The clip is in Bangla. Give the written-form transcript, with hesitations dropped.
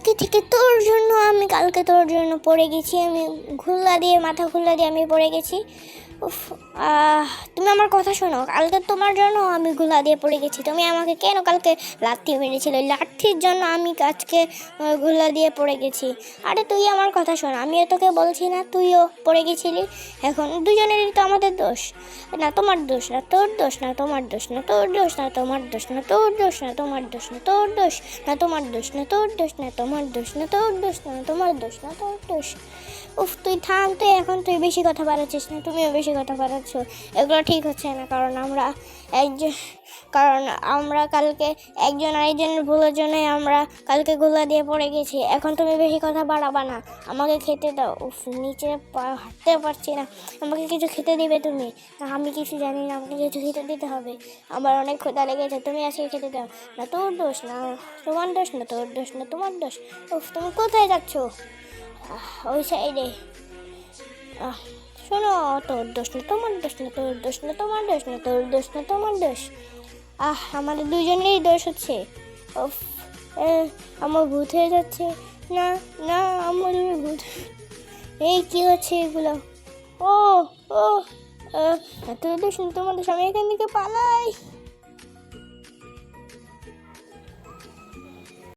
কালকে থেকে তোর জন্য আমি কালকে তোর জন্য পড়ে গেছি, আমি মাথা খুল্লা দিয়ে আমি পড়ে গেছি। উফ, তুমি আমার কথা শোনো, কালকে তোমার জন্য আমি ঘুলা দিয়ে পড়ে গেছি। তুমি আমাকে কেন কালকে লাথি মেরেছিলে? লাঠির জন্য আমি আজকে ঘুলা দিয়ে পড়ে গেছি। আরে তুই আমার কথা শোন, আমিও তোকে বলছি না তুইও পড়ে গেছিলি? এখন দুজনেরই তো আমাদের দোষ। না তোমার দোষ না, তোর দোষ না, তোমার দোষ না, তোর দোষ না, তোমার দোষ না, তোর দোষ না, তোমার দোষ না, তোর দোষ না, তোমার দোষ না, তোর দোষ না, তোমার দোষ না, তোর দোষ না, তোমার দোষ না, তোর দোষ। উফ, তুই থাম তো, এখন তুই বেশি কথা বাড়াচ্ছিস না, তুমিও বেশি কথা বাড়াচ্ছ। এগুলো ঠিক হচ্ছে না, কারণ আমরা কালকে একজন আরেকজনের ভুলের জন্য আমরা কালকে গোলা দিয়ে পড়ে গেছি। এখন তুমি বেশি কথা বাড়াবা না, আমাকে খেতে দাও। উফ, নিচে হাঁটতে পারছি না, আমাকে কিছু খেতে দিবে তুমি? না, আমি কিছু জানি না, আমাকে কিছু খেতে দিতে হবে, আমার অনেক ক্ষুধা লেগেছে, তুমি আজকে খেতে দাও। না তোর দোষ না, তোমার দোষ না, তোর দোষ না, তোমার দোষ। উফ, তুমি কোথায় যাচ্ছ? ওই সাইডে। শোনো, তোর দোষ না, তোমার দোষ না, তোর দোষ না, তোমার দোষ না, তোর দোষ না, তোমার দোষ। আমাদের দুজনেরই দোষ হচ্ছে। উফ, আমার ভূত হয়ে যাচ্ছে। না না, আমার ভূত। এই কি হচ্ছে এগুলো? ও ও তোর দোষ না, তোমার দোষ, আমি এখান থেকে পালাই।